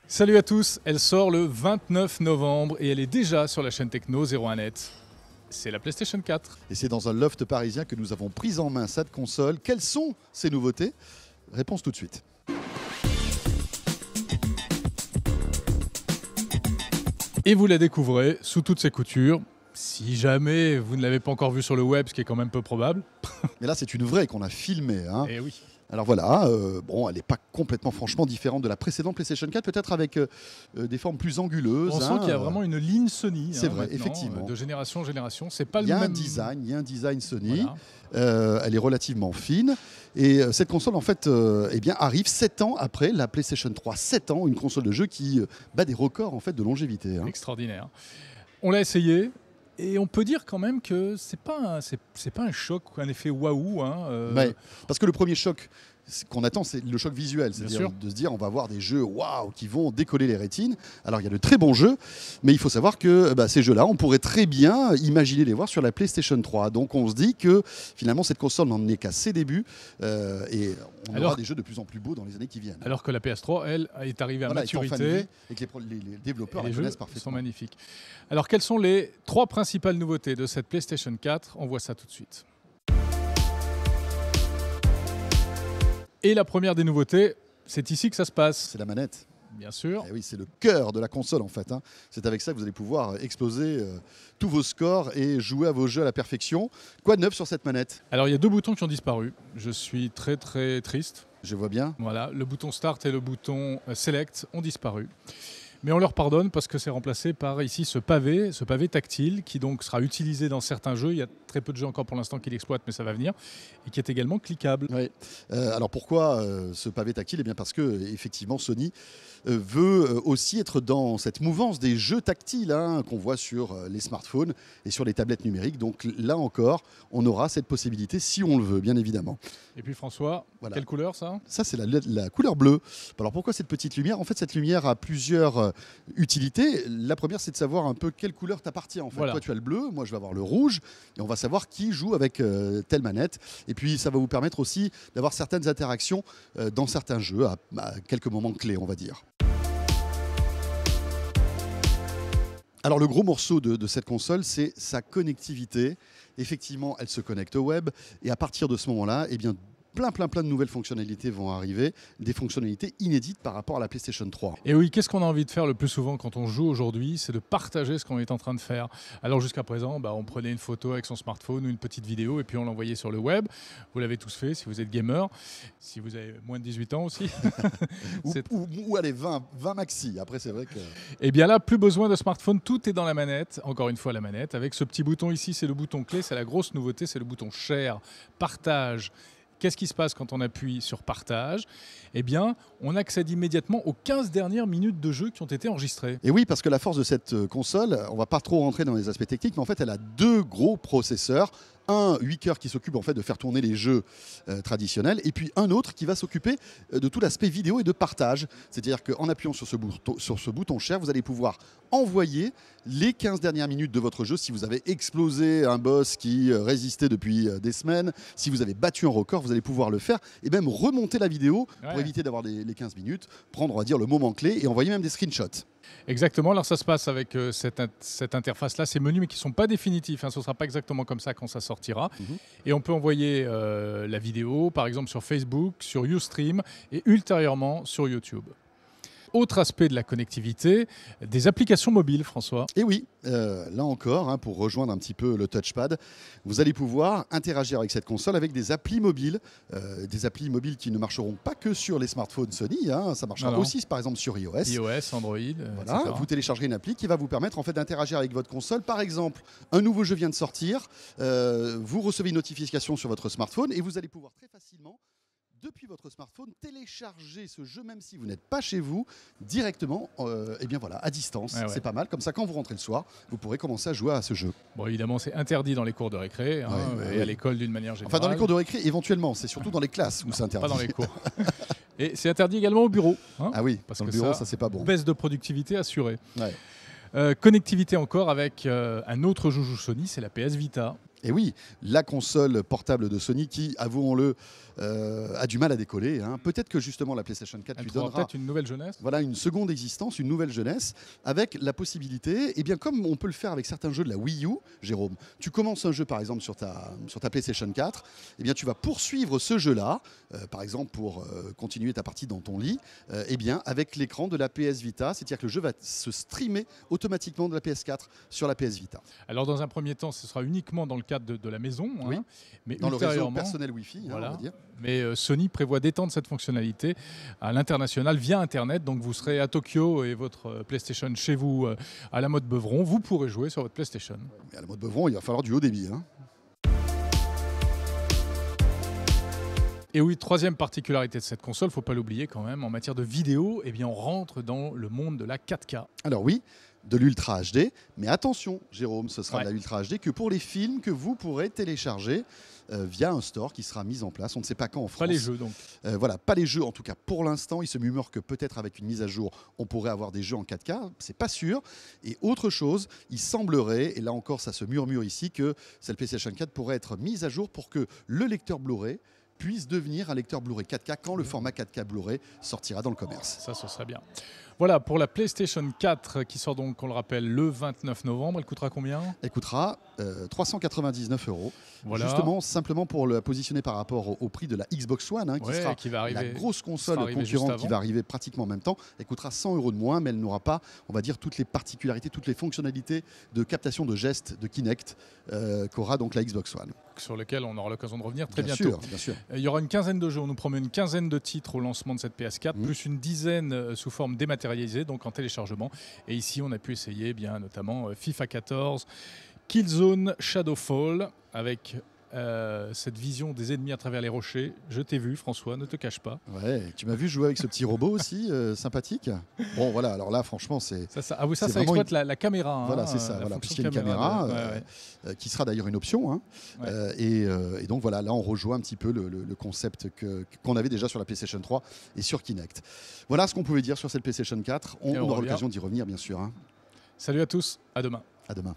Salut à tous, elle sort le 29 novembre et elle est déjà sur la chaîne Techno 01net. C'est la PlayStation 4. Et c'est dans un loft parisien que nous avons pris en main cette console. Quelles sont ces nouveautés? Réponse tout de suite. Et vous la découvrez sous toutes ses coutures. Si jamais vous ne l'avez pas encore vue sur le web, ce qui est quand même peu probable. Mais là, c'est une vraie qu'on a filmée. Eh oui. Alors voilà, bon, elle n'est pas complètement franchement différente de la précédente PlayStation 4, peut-être avec des formes plus anguleuses. On sent qu'il y a vraiment une ligne Sony. C'est vrai, maintenant, effectivement. De génération en génération, c'est pas le Il y a même il y a un design Sony. Voilà. Elle est relativement fine. Et cette console, en fait, eh bien, arrive 7 ans après la PlayStation 3. 7 ans, une console de jeu qui bat des records en fait, de longévité. Extraordinaire. On l'a essayé. Et on peut dire quand même que c'est pas un choc, un effet waouh. Ouais, parce que le premier choc qu'on attend, c'est le choc visuel, c'est-à-dire sûr. de se dire on va voir des jeux waouh qui vont décoller les rétines. Alors il y a de très bons jeux, mais il faut savoir que ces jeux-là, on pourrait très bien imaginer les voir sur la PlayStation 3. Donc on se dit que finalement cette console n'en est qu'à ses débuts et on aura des jeux de plus en plus beaux dans les années qui viennent. Alors que la PS3, elle, est arrivée à maturité. Et que les développeurs la les connaissent jeux parfaitement. sont magnifiques. Alors quelles sont les 3 principales nouveautés de cette PlayStation 4? On voit ça tout de suite. Et la première des nouveautés, c'est ici que ça se passe. C'est la manette. Bien sûr. Et oui, c'est le cœur de la console en fait. C'est avec ça que vous allez pouvoir exploser tous vos scores et jouer à vos jeux à la perfection. Quoi de neuf sur cette manette? Alors il y a 2 boutons qui ont disparu. Je suis très très triste. Je vois bien. Voilà, le bouton Start et le bouton Select ont disparu. Mais on leur pardonne parce que c'est remplacé par ici ce pavé tactile qui donc sera utilisé dans certains jeux. Il y a très peu de jeux encore pour l'instant qui l'exploitent, mais ça va venir. Et qui est également cliquable. Oui. Alors pourquoi ce pavé tactile? Eh bien parce que effectivement Sony veut aussi être dans cette mouvance des jeux tactiles qu'on voit sur les smartphones et sur les tablettes numériques. Donc là encore, on aura cette possibilité si on le veut, bien évidemment. Et puis François, voilà. Quelle couleur ça? Ça c'est la couleur bleue. Alors pourquoi cette petite lumière? En fait cette lumière a plusieurs utilités. La première c'est de savoir un peu quelle couleur t'appartient. En fait. Voilà. Toi tu as le bleu, moi je vais avoir le rouge et on va savoir qui joue avec telle manette. Et puis ça va vous permettre aussi d'avoir certaines interactions dans certains jeux à quelques moments clés, on va dire. Alors le gros morceau de cette console, c'est sa connectivité. Effectivement, elle se connecte au web et à partir de ce moment-là, eh bien, plein de nouvelles fonctionnalités vont arriver, des fonctionnalités inédites par rapport à la PlayStation 3. Et oui, qu'est-ce qu'on a envie de faire le plus souvent quand on joue aujourd'hui? C'est de partager ce qu'on est en train de faire. Alors jusqu'à présent, on prenait une photo avec son smartphone ou une petite vidéo et puis on l'envoyait sur le web. Vous l'avez tous fait si vous êtes gamer, si vous avez moins de 18 ans aussi. ou allez, 20 maxi. Après, c'est vrai que... Eh bien là, plus besoin de smartphone, tout est dans la manette. Encore une fois, la manette. Avec ce petit bouton ici, c'est le bouton clé, c'est la grosse nouveauté, c'est le bouton Share, partage. Qu'est-ce qui se passe quand on appuie sur partage? Eh bien, on accède immédiatement aux 15 dernières minutes de jeu qui ont été enregistrées. Et oui, parce que la force de cette console, on ne va pas trop rentrer dans les aspects techniques, mais en fait, elle a 2 gros processeurs. Un 8 cœurs qui s'occupe en fait de faire tourner les jeux traditionnels et puis un autre qui va s'occuper de tout l'aspect vidéo et de partage. C'est-à-dire qu'en appuyant sur ce bouton Share, vous allez pouvoir envoyer les 15 dernières minutes de votre jeu. Si vous avez explosé un boss qui résistait depuis des semaines, si vous avez battu un record, vous allez pouvoir le faire et même remonter la vidéo pour éviter d'avoir les 15 minutes, prendre on va dire le moment clé et envoyer même des screenshots. Exactement, alors ça se passe avec cette interface-là, ces menus mais qui ne sont pas définitifs, ce ne sera pas exactement comme ça quand ça sortira. Et on peut envoyer la vidéo par exemple sur Facebook, sur Ustream et ultérieurement sur YouTube. Autre aspect de la connectivité, des applications mobiles, François. Et oui, là encore, pour rejoindre un petit peu le touchpad, vous allez pouvoir interagir avec cette console avec des applis mobiles qui ne marcheront pas que sur les smartphones Sony, ça marchera aussi par exemple sur iOS. iOS, Android, voilà, etc. Vous téléchargerez une appli qui va vous permettre en fait d'interagir avec votre console. Par exemple, un nouveau jeu vient de sortir, vous recevez une notification sur votre smartphone et vous allez pouvoir très facilement depuis votre smartphone, télécharger ce jeu même si vous n'êtes pas chez vous directement à distance. C'est pas mal. Comme ça, quand vous rentrez le soir, vous pourrez commencer à jouer à ce jeu. Bon, évidemment, c'est interdit dans les cours de récré et à l'école d'une manière générale. Enfin, dans les cours de récré, éventuellement. C'est surtout dans les classes où c'est interdit. Pas dans les cours. Et c'est interdit également au bureau. Ah oui, parce que le bureau, ça c'est pas bon. Baisse de productivité assurée. Connectivité encore avec un autre joujou Sony, c'est la PS Vita. Et oui, la console portable de Sony qui, avouons-le, a du mal à décoller. Hein. Peut-être que justement la PlayStation 4 lui donnera peut-être une nouvelle jeunesse. voilà, une seconde existence, une nouvelle jeunesse, avec la possibilité, et bien comme on peut le faire avec certains jeux de la Wii U, Jérôme, tu commences un jeu par exemple sur ta PlayStation 4, et bien tu vas poursuivre ce jeu-là, par exemple pour continuer ta partie dans ton lit, et bien avec l'écran de la PS Vita, c'est-à-dire que le jeu va se streamer automatiquement de la PS4 sur la PS Vita. Alors dans un premier temps, ce sera uniquement dans le cadre de la maison, hein, Oui. mais Dans le réseau ultérieurement, personnel Wi-Fi, voilà. on va dire. Mais Sony prévoit d'étendre cette fonctionnalité à l'international via Internet. Donc vous serez à Tokyo et votre PlayStation chez vous à la mode Beuvron, vous pourrez jouer sur votre PlayStation. Mais à la mode Beuvron, il va falloir du haut débit. Hein. Et oui, troisième particularité de cette console, faut pas l'oublier quand même, en matière de vidéo, eh bien on rentre dans le monde de la 4K. Alors oui, de l'Ultra HD, mais attention Jérôme, ce sera Ouais. de la Ultra HD que pour les films que vous pourrez télécharger via un store qui sera mis en place. On ne sait pas quand en France. Pas les jeux donc. Voilà, pas les jeux en tout cas pour l'instant. Il se murmure que peut-être avec une mise à jour, on pourrait avoir des jeux en 4K. C'est pas sûr. Et autre chose, il semblerait, et là encore ça se murmure ici, que cette PlayStation 4 pourrait être mise à jour pour que le lecteur Blu-ray puisse devenir un lecteur Blu-ray 4K quand le format 4K Blu-ray sortira dans le commerce. Ça, ce serait bien. Voilà, pour la PlayStation 4 qui sort donc, on le rappelle, le 29 novembre, elle coûtera combien ? Elle coûtera 399 €. Voilà. Justement, simplement pour la positionner par rapport au prix de la Xbox One, hein, qui Ouais, sera qui va arriver, la grosse console sera arrivée concurrente juste qui avant. va arriver pratiquement en même temps. Elle coûtera 100 € de moins, mais elle n'aura pas, on va dire, toutes les particularités, toutes les fonctionnalités de captation de gestes de Kinect qu'aura donc la Xbox One. Sur lequel on aura l'occasion de revenir très Bien bientôt. sûr, bien sûr. Il y aura une quinzaine de jeux, on nous promet une quinzaine de titres au lancement de cette PS4, plus une dizaine sous forme dématérialisée, donc en téléchargement. Et ici, on a pu essayer bien notamment FIFA 14, Killzone Shadowfall, avec cette vision des ennemis à travers les rochers. Je t'ai vu, François, ne te cache pas. Ouais, tu m'as vu jouer avec ce petit robot aussi, sympathique. Bon, voilà, alors là, franchement, c'est... Ça C'est vraiment exploite la caméra. Hein, Voilà, c'est ça, la voilà, fonction puisqu'il y a une caméra qui sera d'ailleurs une option. Hein. Ouais. Et donc voilà, là on rejoint un petit peu le concept qu'on avait déjà sur la PlayStation 3 et sur Kinect. Voilà ce qu'on pouvait dire sur cette PlayStation 4. On aura revient. l'occasion d'y revenir bien sûr. Hein. Salut à tous, à demain. À demain.